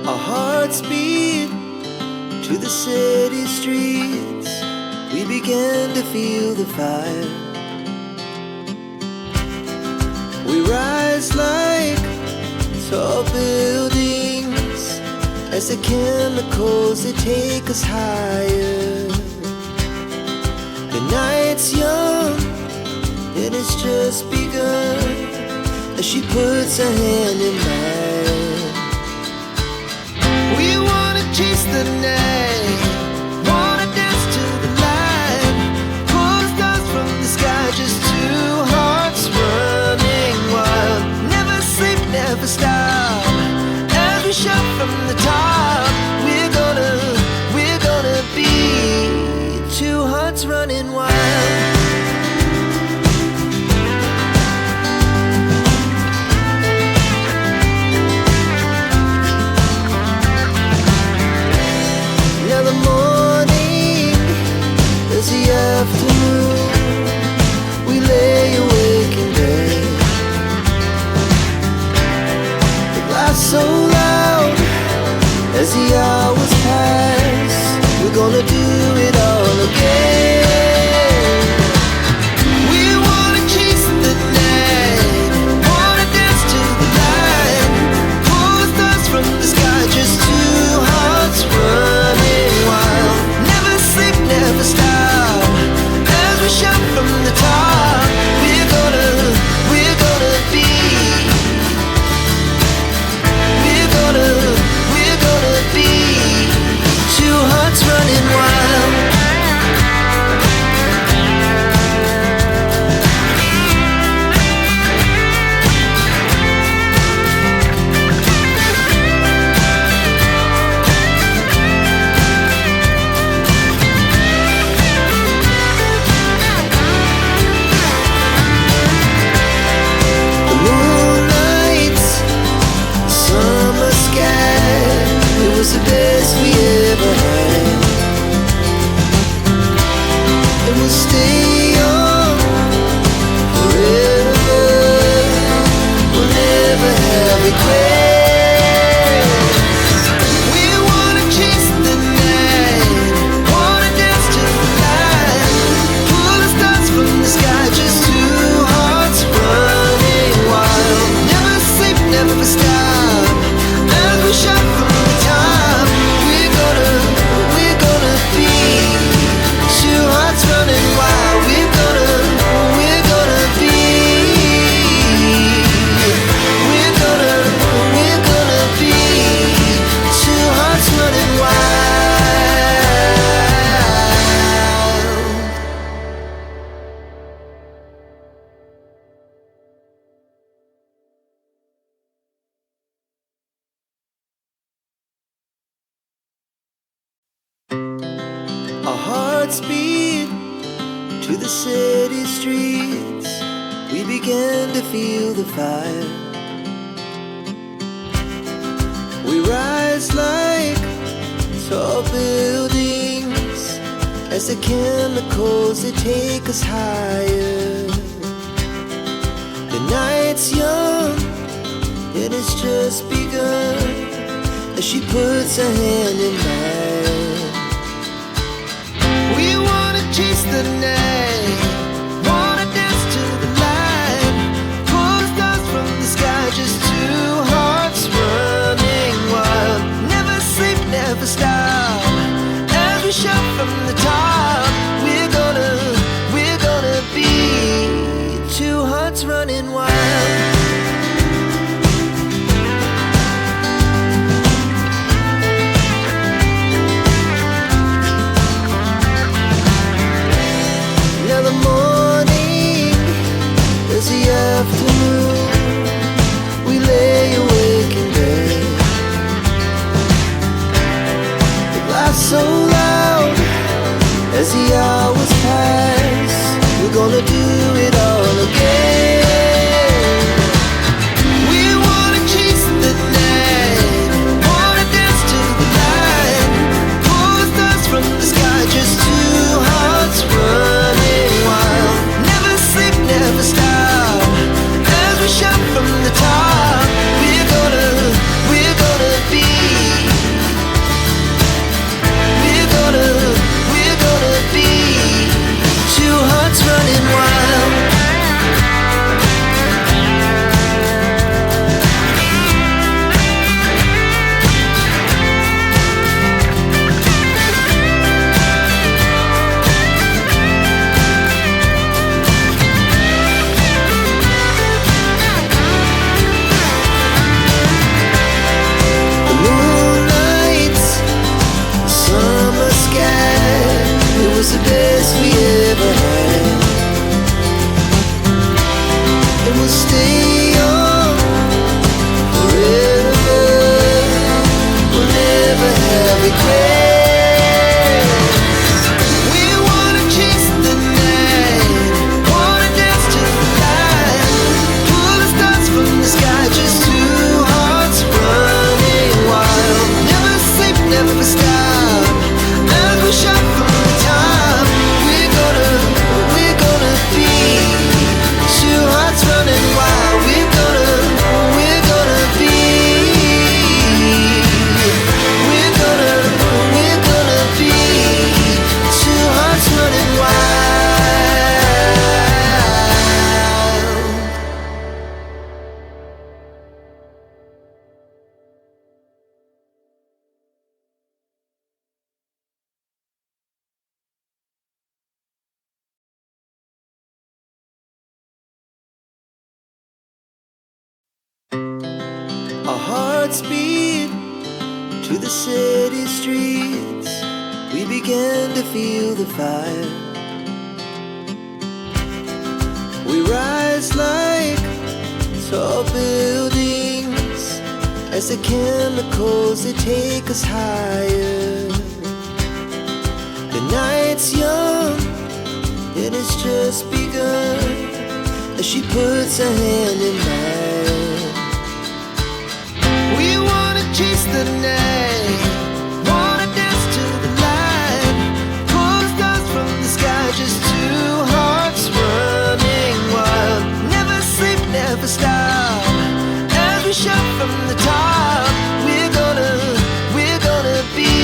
Our hearts beat to the city streets. We began to feel the fire. We rise like tall buildings as the chemicals, they take us higher. The night's young and it's just begun as she puts her hand in mine. We wanna chase the night, wanna dance to the light, pull stars from the sky, just two hearts running wild. Never sleep, never stop, as we shout from the top. We're gonna be two hearts running wild. Now the morning is the afternoon. We lay awake in bed. The glass so loud as the hours pass. We're gonna do it all again. We wanna chase the night, wanna dance to the light, pull stars from the sky, just two hearts running wild. Never sleep, never stop, as we shout from the top. We're gonna be, we're gonna be two hearts running wild. The moonlight, summer sky, it was the best we ever had. And we'll stay on forever. We'll never have regrets. We wanna chase the night, wanna dance to the light, pull the stars from the sky, just two hearts running wild. Never sleep, never stop, as we shout from the top. We're gonna be two hearts running wild. We're gonna be, we're gonna be two hearts running wild. Our hearts beat to the city streets. We began to feel the fire. We rise like tall buildings as the chemicals, they take us higher. The night's young and it's just begun as she puts her hand in mine. We wanna chase the night, wanna dance to the light, pull stars from the sky, just two hearts running wild. Never sleep, never stop, as we shout from the top. We're gonna be two hearts running wild. Our hearts beat to the city streets. We began to feel the fire. We rise like tall buildings as the chemicals, they take us higher. The night's young and it's just begun as she puts her hand in mine. We wanna chase the night, wanna dance to the light, pull the stars from the sky, just two hearts running wild. Never sleep, never stop, as we shout from the top. We're gonna be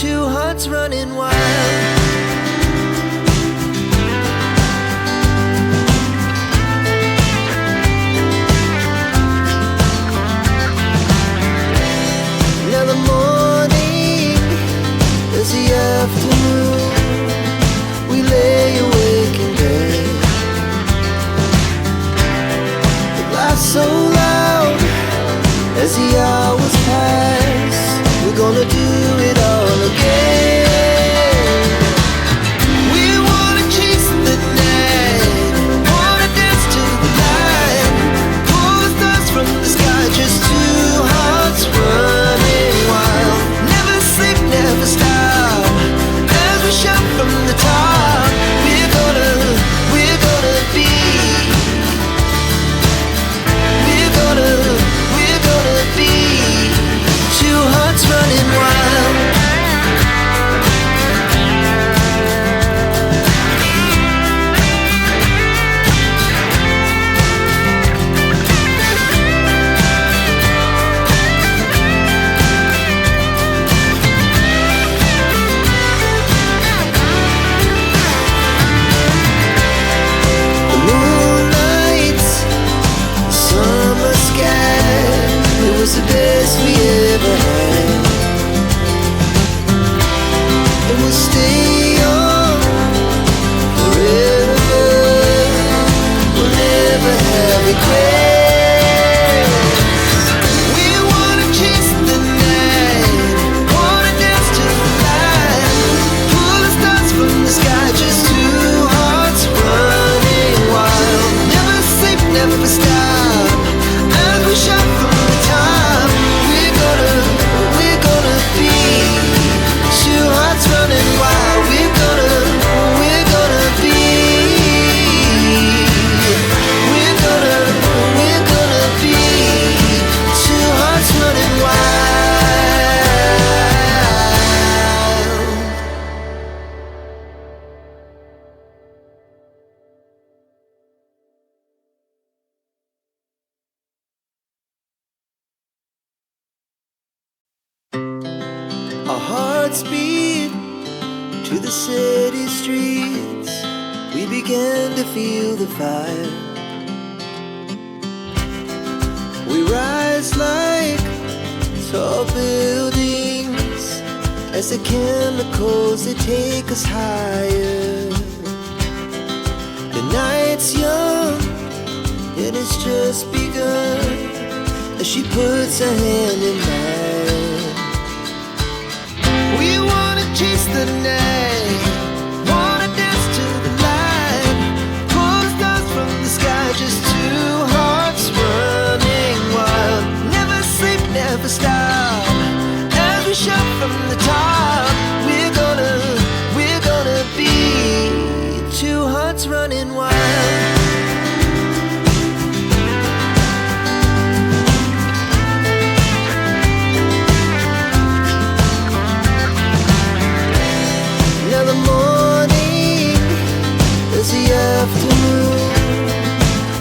two hearts running wild. Now the morning is the afternoon. We lay awake in bed. The laughs so loud as the hours pass. We're gonna do it all again. We wanna chase the night, wanna dance to the light, pull the stars from the sky, just two hearts running wild. Never sleep, never stop, as we shout from the top. We're gonna be, we're gonna be two hearts running wild. The moonlight, summer sky, it was the best we ever had. And we'll stay on forever. We'll never have regrets. We wanna chase the night, wanna dance to the light, pull the stars from the sky, just two hearts running wild. Never sleep, never stop, as we shout from the top. We're gonna be two hearts running wild. We're gonna be, we're gonna be two hearts running wild. Our hearts beat to the city streets. We began to feel the fire. We rise like tall buildings as the chemicals, they take us higher. The night's young and it's just begun as she puts her hand in mine. We wanna chase the night, wanna dance to the light, pull the stars from the sky, just two hearts running wild. Never sleep, never stop, as we shout from the top. We're gonna be two hearts running wild. Now the morning is the afternoon.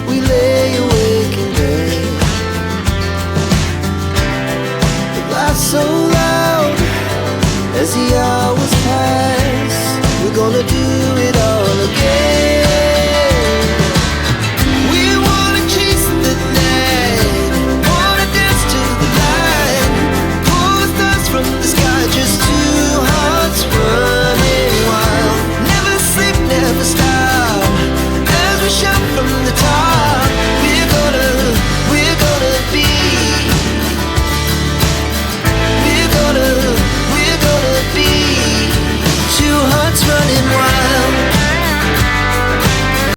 We lay awake in bed. The laughs so loud as the hours pass. We're gonna do it all again. We wanna chase the night, wanna dance to the light, pull the stars from the sky, just two hearts running wild. Never sleep, never stop, as we shout from the top.